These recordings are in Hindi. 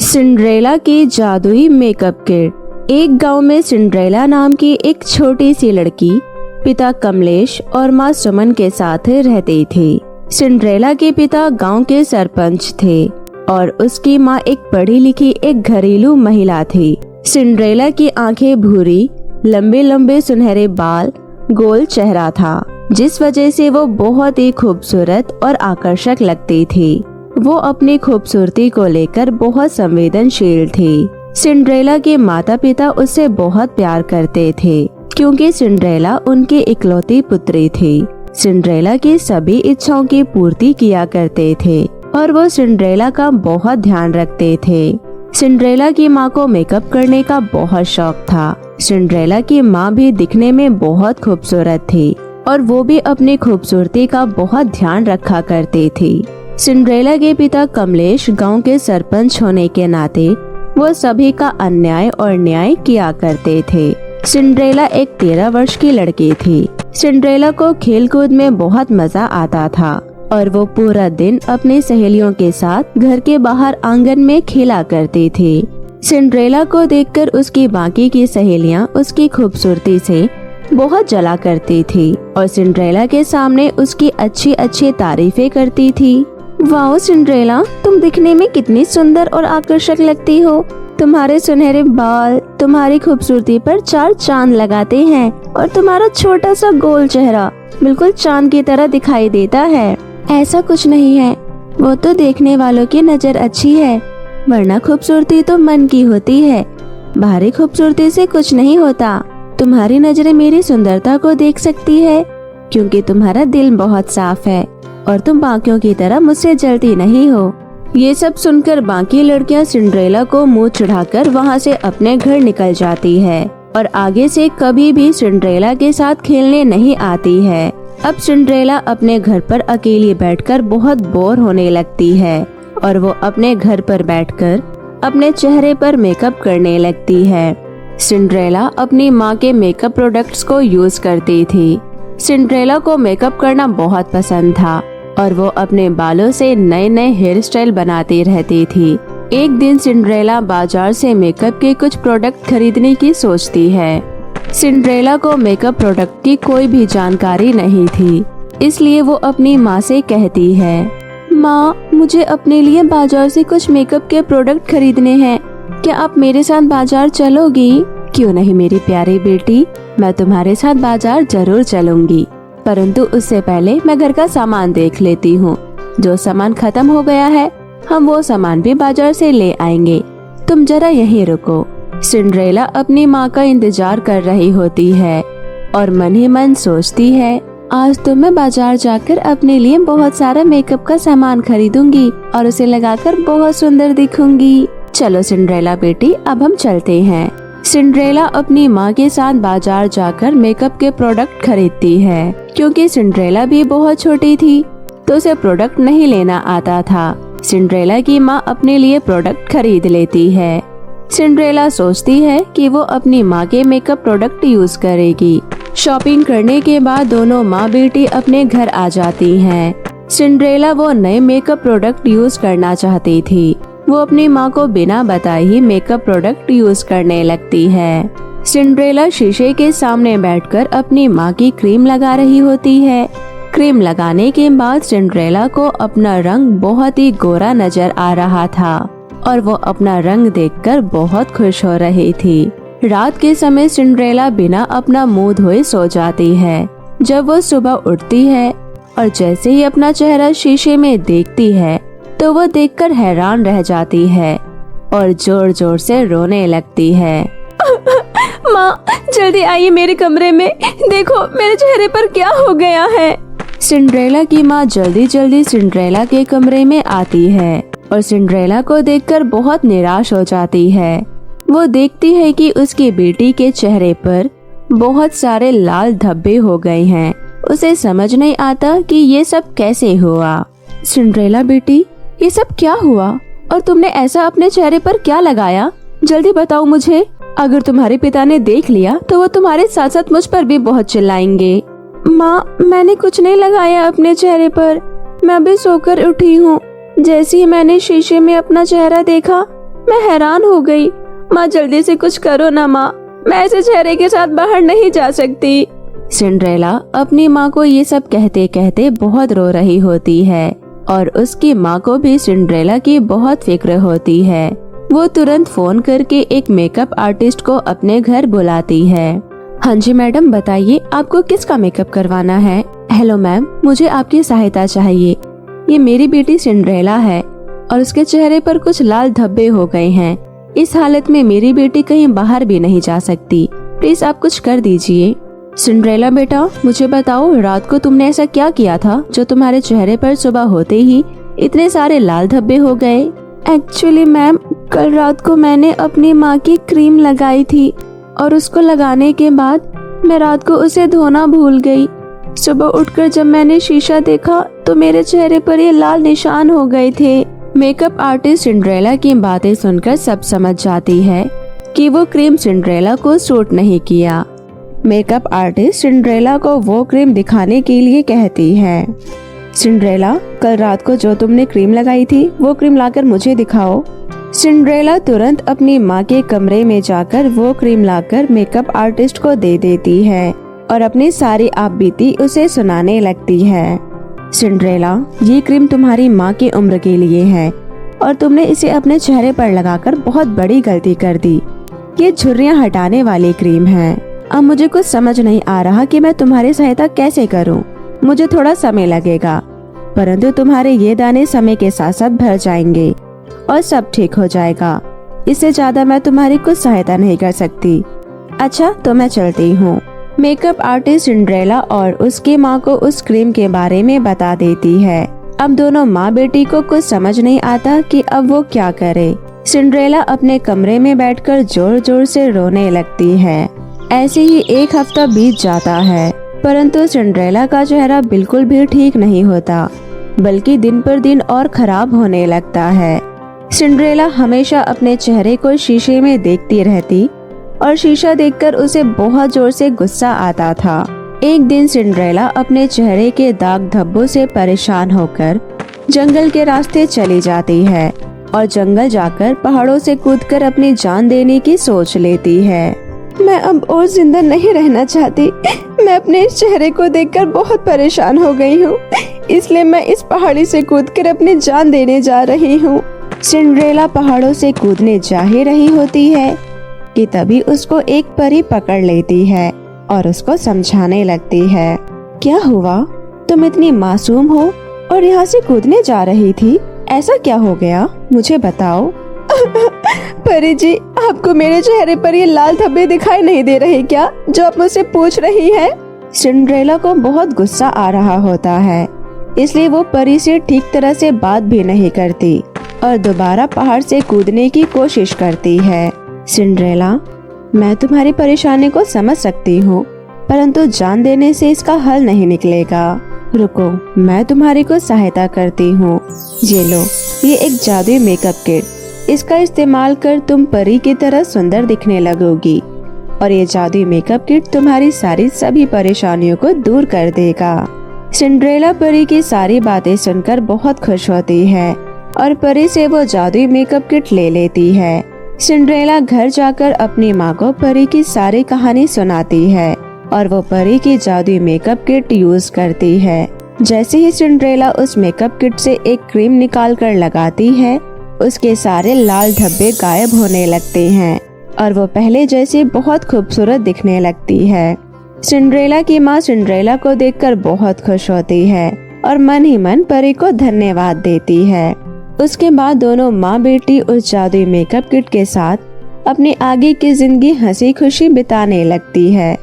सिंड्रेला की जादुई मेकअप किट। एक गांव में सिंड्रेला नाम की एक छोटी सी लड़की पिता कमलेश और माँ सुमन के साथ रहती थी। सिंड्रेला के पिता गांव के सरपंच थे और उसकी माँ एक पढ़ी लिखी एक घरेलू महिला थी। सिंड्रेला की आंखें भूरी, लंबे लंबे सुनहरे बाल, गोल चेहरा था, जिस वजह से वो बहुत ही खूबसूरत और आकर्षक लगती थी। वो अपनी खूबसूरती को लेकर बहुत संवेदनशील थी। सिंड्रेला के माता पिता उससे बहुत प्यार करते थे क्योंकि सिंड्रेला उनकी इकलौती पुत्री थी। सिंड्रेला की सभी इच्छाओं की पूर्ति किया करते थे और वो सिंड्रेला का बहुत ध्यान रखते थे। सिंड्रेला की माँ को मेकअप करने का बहुत शौक था। सिंड्रेला की माँ भी दिखने में बहुत खूबसूरत थी और वो भी अपनी खूबसूरती का बहुत ध्यान रखा करती थी। सिंड्रेला के पिता कमलेश गांव के सरपंच होने के नाते वो सभी का अन्याय और न्याय किया करते थे। सिंड्रेला एक 13 वर्ष की लड़की थी। सिंड्रेला को खेलकूद में बहुत मजा आता था और वो पूरा दिन अपनी सहेलियों के साथ घर के बाहर आंगन में खेला करती थी। सिंड्रेला को देखकर उसकी बाकी की सहेलियां उसकी खूबसूरती से बहुत जला करती थी और सिंड्रेला के सामने उसकी अच्छी अच्छी तारीफें करती थी। वाओ सिंड्रेला, तुम दिखने में कितनी सुंदर और आकर्षक लगती हो। तुम्हारे सुनहरे बाल तुम्हारी खूबसूरती पर 4 चांद लगाते हैं और तुम्हारा छोटा सा गोल चेहरा बिल्कुल चांद की तरह दिखाई देता है। ऐसा कुछ नहीं है, वो तो देखने वालों की नजर अच्छी है, वरना खूबसूरती तो मन की होती है। बाहरी खूबसूरती से कुछ नहीं होता। तुम्हारी नजरें मेरी सुंदरता को देख सकती है क्योंकि तुम्हारा दिल बहुत साफ है और तुम बाकियों की तरह मुझसे जलती नहीं हो। ये सब सुनकर बाकी लड़कियां सिंड्रेला को मुंह चढ़ाकर वहाँ से अपने घर निकल जाती है और आगे से कभी भी सिंड्रेला के साथ खेलने नहीं आती है। अब सिंड्रेला अपने घर पर अकेली बैठकर बहुत बोर होने लगती है और वो अपने घर पर बैठकर अपने चेहरे पर मेकअप करने लगती है। सिंड्रेला अपनी माँ के मेकअप प्रोडक्ट्स को यूज करती थी। सिंड्रेला को मेकअप करना बहुत पसंद था और वो अपने बालों से नए नए हेयर स्टाइल बनाती रहती थी। एक दिन सिंड्रेला बाजार से मेकअप के कुछ प्रोडक्ट खरीदने की सोचती है। सिंड्रेला को मेकअप प्रोडक्ट की कोई भी जानकारी नहीं थी, इसलिए वो अपनी माँ से कहती है, माँ, मुझे अपने लिए बाजार से कुछ मेकअप के प्रोडक्ट खरीदने हैं, क्या आप मेरे साथ बाजार चलोगी? क्यों नहीं मेरी प्यारी बेटी, मैं तुम्हारे साथ बाजार जरूर चलूंगी, परंतु उससे पहले मैं घर का सामान देख लेती हूँ। जो सामान खत्म हो गया है हम वो सामान भी बाजार से ले आएंगे, तुम जरा यहीं रुको। सिंड्रेला अपनी माँ का इंतजार कर रही होती है और मन ही मन सोचती है, आज तो मैं बाजार जाकर अपने लिए बहुत सारा मेकअप का सामान खरीदूंगी और उसे लगाकर बहुत सुंदर दिखूंगी। चलो सिंड्रेला बेटी, अब हम चलते हैं। सिंड्रेला अपनी माँ के साथ बाजार जाकर मेकअप के प्रोडक्ट खरीदती है। क्योंकि सिंड्रेला भी बहुत छोटी थी तो उसे प्रोडक्ट नहीं लेना आता था। सिंड्रेला की माँ अपने लिए प्रोडक्ट खरीद लेती है। सिंड्रेला सोचती है कि वो अपनी माँ के मेकअप प्रोडक्ट यूज करेगी। शॉपिंग करने के बाद दोनों माँ बेटी अपने घर आ जाती हैं। सिंड्रेला वो नए मेकअप प्रोडक्ट यूज करना चाहती थी। वो अपनी माँ को बिना बताए ही मेकअप प्रोडक्ट यूज करने लगती है। सिंड्रेला शीशे के सामने बैठकर अपनी माँ की क्रीम लगा रही होती है। क्रीम लगाने के बाद सिंड्रेला को अपना रंग बहुत ही गोरा नजर आ रहा था और वो अपना रंग देखकर बहुत खुश हो रही थी। रात के समय सिंड्रेला बिना अपना मुंह धोए सो जाती है। जब वो सुबह उठती है और जैसे ही अपना चेहरा शीशे में देखती है तो वो देखकर हैरान रह जाती है और जोर जोर से रोने लगती है। माँ, जल्दी आइए मेरे कमरे में, देखो मेरे चेहरे पर क्या हो गया है। सिंड्रेला की माँ जल्दी जल्दी सिंड्रेला के कमरे में आती है और सिंड्रेला को देखकर बहुत निराश हो जाती है। वो देखती है कि उसकी बेटी के चेहरे पर बहुत सारे लाल धब्बे हो गए हैं। उसे समझ नहीं आता कि ये सब कैसे हुआ। सिंड्रेला बेटी, ये सब क्या हुआ और तुमने ऐसा अपने चेहरे पर क्या लगाया? जल्दी बताओ मुझे। अगर तुम्हारे पिता ने देख लिया तो वो तुम्हारे साथ साथ मुझ पर भी बहुत चिल्लाएंगे। माँ, मैंने कुछ नहीं लगाया अपने चेहरे पर, मैं अभी सोकर उठी हूँ। जैसे ही मैंने शीशे में अपना चेहरा देखा मैं हैरान हो गई। माँ जल्दी से कुछ करो ना माँ, मैं ऐसे चेहरे के साथ बाहर नहीं जा सकती। सिंड्रेला अपनी माँ को ये सब कहते कहते बहुत रो रही होती है और उसकी माँ को भी सिंड्रेला की बहुत फिक्र होती है। वो तुरंत फोन करके एक मेकअप आर्टिस्ट को अपने घर बुलाती है। हाँ जी मैडम, बताइए आपको किसका मेकअप करवाना है? हेलो मैम, मुझे आपकी सहायता चाहिए। ये मेरी बेटी सिंड्रेला है और उसके चेहरे पर कुछ लाल धब्बे हो गए हैं। इस हालत में मेरी बेटी कहीं बाहर भी नहीं जा सकती। प्लीज आप कुछ कर दीजिए। सिंड्रेला बेटा, मुझे बताओ रात को तुमने ऐसा क्या किया था जो तुम्हारे चेहरे पर सुबह होते ही इतने सारे लाल धब्बे हो गए? एक्चुअली मैम, कल रात को मैंने अपनी माँ की क्रीम लगाई थी और उसको लगाने के बाद मैं रात को उसे धोना भूल गई। सुबह उठकर जब मैंने शीशा देखा तो मेरे चेहरे पर ये लाल निशान हो गए थे। मेकअप आर्टिस्ट सिंड्रेला की बातें सुनकर सब समझ जाती है कि वो क्रीम सिंड्रेला को सूट नहीं किया। मेकअप आर्टिस्ट सिंड्रेला को वो क्रीम दिखाने के लिए कहती है। सिंड्रेला, कल रात को जो तुमने क्रीम लगाई थी वो क्रीम लाकर मुझे दिखाओ। सिंड्रेला तुरंत अपनी माँ के कमरे में जाकर वो क्रीम लाकर मेकअप आर्टिस्ट को दे देती है और अपनी सारी आपबीती उसे सुनाने लगती है। सिंड्रेला, ये क्रीम तुम्हारी माँ की उम्र के लिए है और तुमने इसे अपने चेहरे पर लगाकर बहुत बड़ी गलती कर दी। ये झुर्रियाँ हटाने वाली क्रीम है। अब मुझे कुछ समझ नहीं आ रहा कि मैं तुम्हारी सहायता कैसे करूं। मुझे थोड़ा समय लगेगा, परंतु तुम्हारे ये दाने समय के साथ साथ भर जाएंगे और सब ठीक हो जाएगा। इससे ज्यादा मैं तुम्हारी कुछ सहायता नहीं कर सकती। अच्छा, तो मैं चलती हूँ। मेकअप आर्टिस्ट सिंड्रेला और उसकी माँ को उस क्रीम के बारे में बता देती है। अब दोनों माँ बेटी को कुछ समझ नहीं आता कि अब वो क्या करे। सिंड्रेला अपने कमरे में बैठकर जोर जोर से रोने लगती है। ऐसे ही एक हफ्ता बीत जाता है, परंतु सिंड्रेला का चेहरा बिल्कुल भी ठीक नहीं होता, बल्कि दिन पर दिन और खराब होने लगता है। सिंड्रेला हमेशा अपने चेहरे को शीशे में देखती रहती और शीशा देखकर उसे बहुत जोर से गुस्सा आता था। एक दिन सिंड्रेला अपने चेहरे के दाग धब्बों से परेशान होकर जंगल के रास्ते चली जाती है और जंगल जाकर पहाड़ों से कूदकर अपनी जान देने की सोच लेती है। मैं अब और जिंदा नहीं रहना चाहती। मैं अपने इस चेहरे को देखकर बहुत परेशान हो गई हूँ, इसलिए मैं इस पहाड़ी से कूदकर अपनी जान देने जा रही हूँ। सिंड्रेला पहाड़ों से कूदने जा ही रही होती है कि तभी उसको एक परी पकड़ लेती है और उसको समझाने लगती है। क्या हुआ? तुम इतनी मासूम हो और यहाँ से कूदने जा रही थी, ऐसा क्या हो गया? मुझे बताओ। परी जी, आपको मेरे चेहरे पर ये लाल धब्बे दिखाई नहीं दे रहे क्या, जो आप मुझसे पूछ रही हैं? सिंड्रेला को बहुत गुस्सा आ रहा होता है, इसलिए वो परी से ठीक तरह से बात भी नहीं करती और दोबारा पहाड़ से कूदने की कोशिश करती है। सिंड्रेला, मैं तुम्हारी परेशानी को समझ सकती हूँ, परंतु जान देने से इसका हल नहीं निकलेगा। रुको, मैं तुम्हारी को सहायता करती हूँ। ये लो, ये एक जादुई मेकअप किट। इसका इस्तेमाल कर तुम परी की तरह सुंदर दिखने लगोगी और ये जादुई मेकअप किट तुम्हारी सारी सभी परेशानियों को दूर कर देगा। सिंड्रेला परी की सारी बातें सुनकर बहुत खुश होती है और परी से वो जादुई मेकअप किट ले लेती है। सिंड्रेला घर जाकर अपनी माँ को परी की सारी कहानी सुनाती है और वो परी की जादुई मेकअप किट यूज करती है। जैसे ही सिंड्रेला उस मेकअप किट से एक क्रीम निकाल कर लगाती है, उसके सारे लाल धब्बे गायब होने लगते हैं और वो पहले जैसे बहुत खूबसूरत दिखने लगती है। सिंड्रेला की माँ सिंड्रेला को देखकर बहुत खुश होती है और मन ही मन परी को धन्यवाद देती है। उसके बाद दोनों माँ बेटी उस जादुई मेकअप किट के साथ अपनी आगे की जिंदगी हंसी खुशी बिताने लगती है।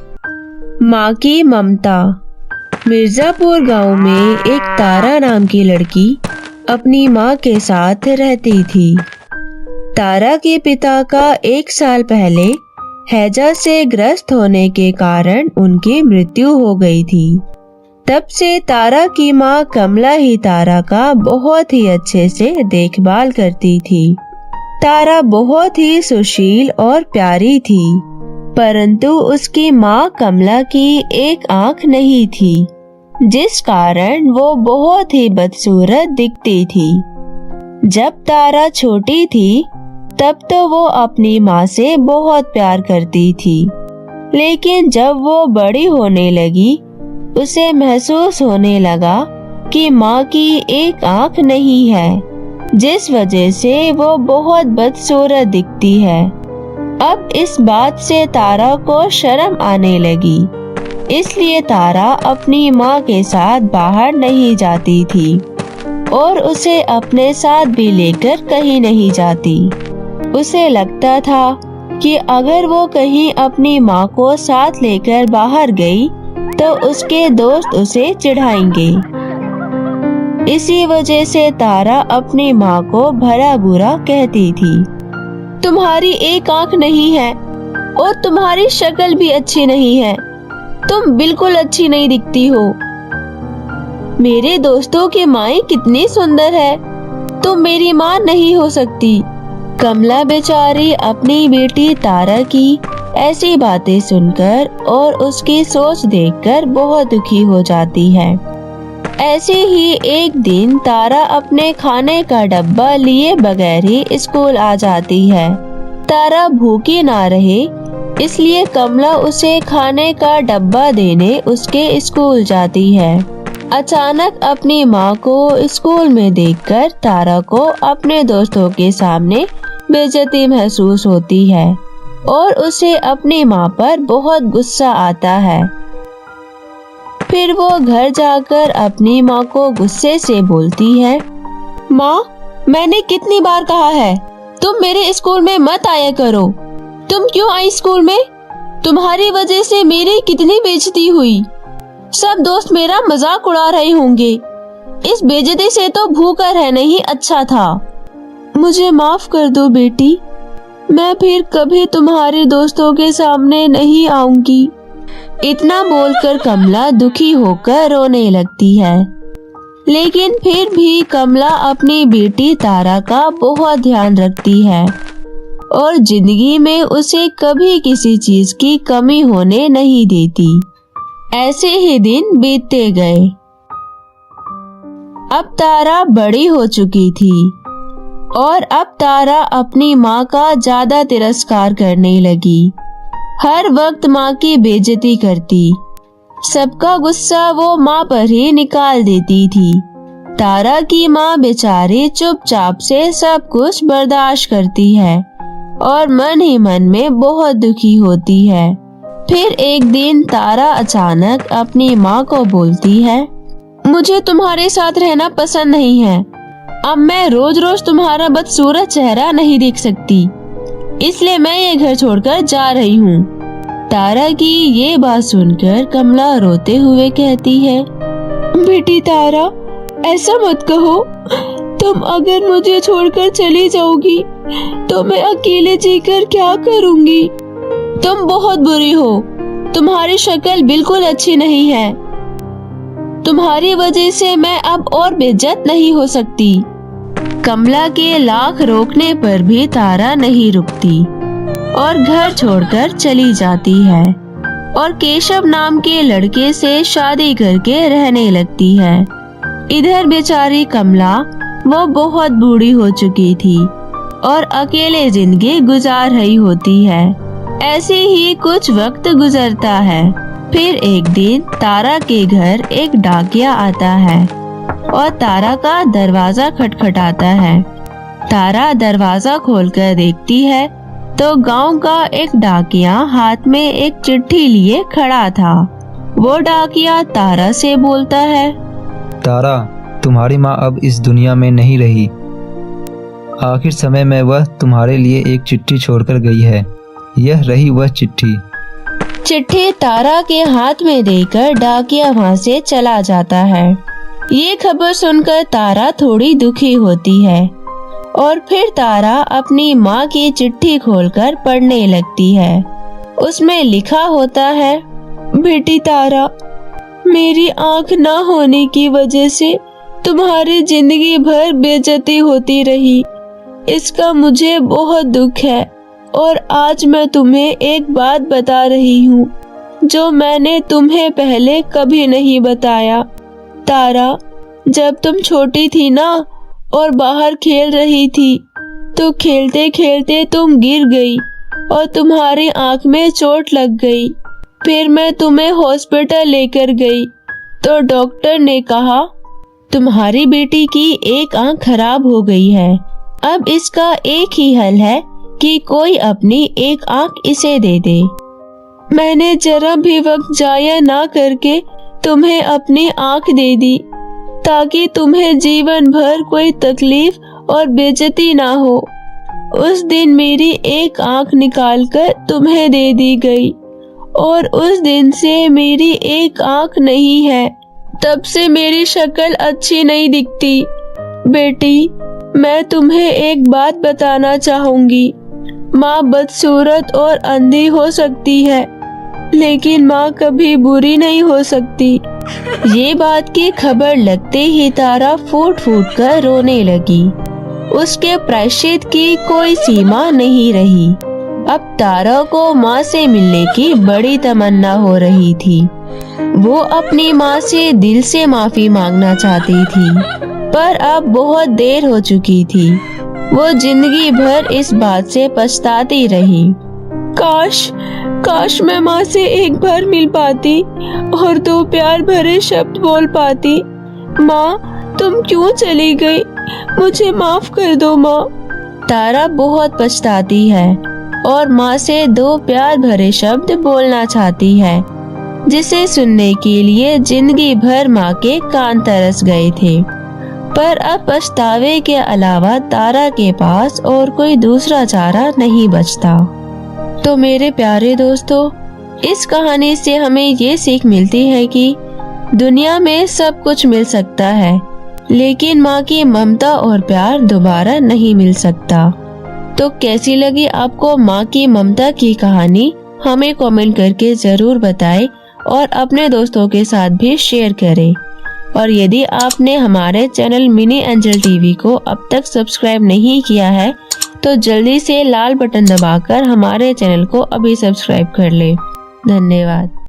माँ की ममता। मिर्जापुर गांव में एक तारा नाम की लड़की अपनी माँ के साथ रहती थी। तारा के पिता का 1 साल पहले हैजा से ग्रस्त होने के कारण उनकी मृत्यु हो गई थी। तब से तारा की माँ कमला ही तारा का बहुत ही अच्छे से देखभाल करती थी। तारा बहुत ही सुशील और प्यारी थी, परंतु उसकी माँ कमला की एक आंख नहीं थी, जिस कारण वो बहुत ही बदसूरत दिखती थी। जब तारा छोटी थी तब तो वो अपनी माँ से बहुत प्यार करती थी, लेकिन जब वो बड़ी होने लगी उसे महसूस होने लगा कि माँ की एक आँख नहीं है, जिस वजह से वो बहुत बदसूरत दिखती है। अब इस बात से तारा को शर्म आने लगी, इसलिए तारा अपनी माँ के साथ बाहर नहीं जाती थी और उसे अपने साथ भी लेकर कहीं नहीं जाती। उसे लगता था कि अगर वो कहीं अपनी माँ को साथ लेकर बाहर गई तो उसके दोस्त उसे चिढ़ाएंगे। इसी वजह से तारा अपनी माँ को भला बुरा कहती थी। तुम्हारी एक आँख नहीं है और तुम्हारी शक्ल भी अच्छी नहीं है, तुम बिल्कुल अच्छी नहीं दिखती हो। मेरे दोस्तों की माएँ कितनी सुंदर है, तुम मेरी माँ नहीं हो सकती। कमला बेचारी अपनी बेटी तारा की ऐसी बातें सुनकर और उसकी सोच देखकर बहुत दुखी हो जाती है। ऐसे ही एक दिन तारा अपने खाने का डब्बा लिए बगैर ही स्कूल आ जाती है। तारा भूखी ना रहे इसलिए कमला उसे खाने का डब्बा देने उसके स्कूल जाती है। अचानक अपनी माँ को स्कूल में देखकर तारा को अपने दोस्तों के सामने बेइज्जती महसूस होती है और उसे अपनी माँ पर बहुत गुस्सा आता है। फिर वो घर जाकर अपनी माँ को गुस्से से बोलती है, माँ, मैंने कितनी बार कहा है तुम मेरे स्कूल में मत आया करो। तुम क्यों आई स्कूल में? तुम्हारी वजह से मेरी कितनी बेइज्जती हुई। सब दोस्त मेरा मजाक उड़ा रहे होंगे। इस बेइज्जती से तो भूखा रहना ही अच्छा था। मुझे माफ कर दो बेटी, मैं फिर कभी तुम्हारे दोस्तों के सामने नहीं आऊंगी। इतना बोलकर कमला दुखी होकर रोने लगती है। लेकिन फिर भी कमला अपनी बेटी तारा का बहुत ध्यान रखती है और जिंदगी में उसे कभी किसी चीज की कमी होने नहीं देती। ऐसे ही दिन बीतते गए। अब तारा बड़ी हो चुकी थी और अब तारा अपनी माँ का ज्यादा तिरस्कार करने लगी। हर वक्त माँ की बेइज्जती करती। सबका गुस्सा वो माँ पर ही निकाल देती थी। तारा की माँ बेचारी चुपचाप से सब कुछ बर्दाश्त करती है और मन ही मन में बहुत दुखी होती है। फिर एक दिन तारा अचानक अपनी माँ को बोलती है, मुझे तुम्हारे साथ रहना पसंद नहीं है। अब मैं रोज रोज तुम्हारा बदसूरत चेहरा नहीं देख सकती, इसलिए मैं ये घर छोड़कर जा रही हूँ। तारा की ये बात सुनकर कमला रोते हुए कहती है, बेटी तारा, ऐसा मत कहो। तुम अगर मुझे छोड़कर चली जाओगी तो मैं अकेले जीकर क्या करूँगी। तुम बहुत बुरी हो, तुम्हारी शक्ल बिल्कुल अच्छी नहीं है। तुम्हारी वजह से मैं अब और बेइज्जत नहीं हो सकती। कमला के लाख रोकने पर भी तारा नहीं रुकती और घर छोड़कर चली जाती है और केशव नाम के लड़के से शादी करके रहने लगती है। इधर बेचारी कमला वो बहुत बूढ़ी हो चुकी थी और अकेले जिंदगी गुजार रही होती है। ऐसे ही कुछ वक्त गुजरता है। फिर एक दिन तारा के घर एक डाकिया आता है और तारा का दरवाजा खटखटाता है। तारा दरवाजा खोलकर देखती है तो गांव का एक डाकिया हाथ में एक चिट्ठी लिए खड़ा था। वो डाकिया तारा से बोलता है, तारा, तुम्हारी माँ अब इस दुनिया में नहीं रही। आखिर समय में वह तुम्हारे लिए एक चिट्ठी छोड़कर गई है। यह रही वह चिट्ठी। चिट्ठी तारा के हाथ में देकर डाकिया वहाँ से चला जाता है। ये खबर सुनकर तारा थोड़ी दुखी होती है और फिर तारा अपनी माँ की चिट्ठी खोलकर पढ़ने लगती है। उसमें लिखा होता है, बेटी तारा, मेरी आँख ना होने की वजह से तुम्हारी जिंदगी भर बेइज्जती होती रही। इसका मुझे बहुत दुख है और आज मैं तुम्हें एक बात बता रही हूँ जो मैंने तुम्हें पहले कभी नहीं बताया। तारा, जब तुम छोटी थी ना और बाहर खेल रही थी तो खेलते खेलते तुम गिर गई और तुम्हारी आंख में चोट लग गई। फिर मैं तुम्हें हॉस्पिटल लेकर गई तो डॉक्टर ने कहा तुम्हारी बेटी की एक आंख खराब हो गई है। अब इसका एक ही हल है कि कोई अपनी एक आंख इसे दे दे। मैंने जरा भी वक्त जाया ना करके तुम्हें अपनी आंख दे दी ताकि तुम्हें जीवन भर कोई तकलीफ और बेइज्जती ना हो। उस दिन मेरी एक आंख निकालकर तुम्हें दे दी गई और उस दिन से मेरी एक आंख नहीं है। तब से मेरी शक्ल अच्छी नहीं दिखती। बेटी, मैं तुम्हें एक बात बताना चाहूंगी। माँ बदसूरत और अंधी हो सकती है, लेकिन माँ कभी बुरी नहीं हो सकती। ये बात की खबर लगते ही तारा फूट फूट कर रोने लगी। उसके प्रायश्चित की कोई सीमा नहीं रही। अब तारा को माँ से मिलने की बड़ी तमन्ना हो रही थी। वो अपनी माँ से दिल से माफी मांगना चाहती थी, पर अब बहुत देर हो चुकी थी। वो जिंदगी भर इस बात से पछताती रही। काश मैं माँ से एक बार मिल पाती और दो प्यार भरे शब्द बोल पाती। माँ, तुम क्यों चली गई? मुझे माफ कर दो माँ। तारा बहुत पछताती है और माँ से दो प्यार भरे शब्द बोलना चाहती है, जिसे सुनने के लिए जिंदगी भर माँ के कान तरस गए थे। पर अब पछतावे के अलावा तारा के पास और कोई दूसरा चारा नहीं बचता। तो मेरे प्यारे दोस्तों, इस कहानी से हमें ये सीख मिलती है कि दुनिया में सब कुछ मिल सकता है, लेकिन माँ की ममता और प्यार दोबारा नहीं मिल सकता। तो कैसी लगी आपको माँ की ममता की कहानी? हमें कमेंट करके जरूर बताएं और अपने दोस्तों के साथ भी शेयर करें। और यदि आपने हमारे चैनल मिनी एंजल टीवी को अब तक सब्सक्राइब नहीं किया है तो जल्दी से लाल बटन दबाकर हमारे चैनल को अभी सब्सक्राइब कर लें। धन्यवाद।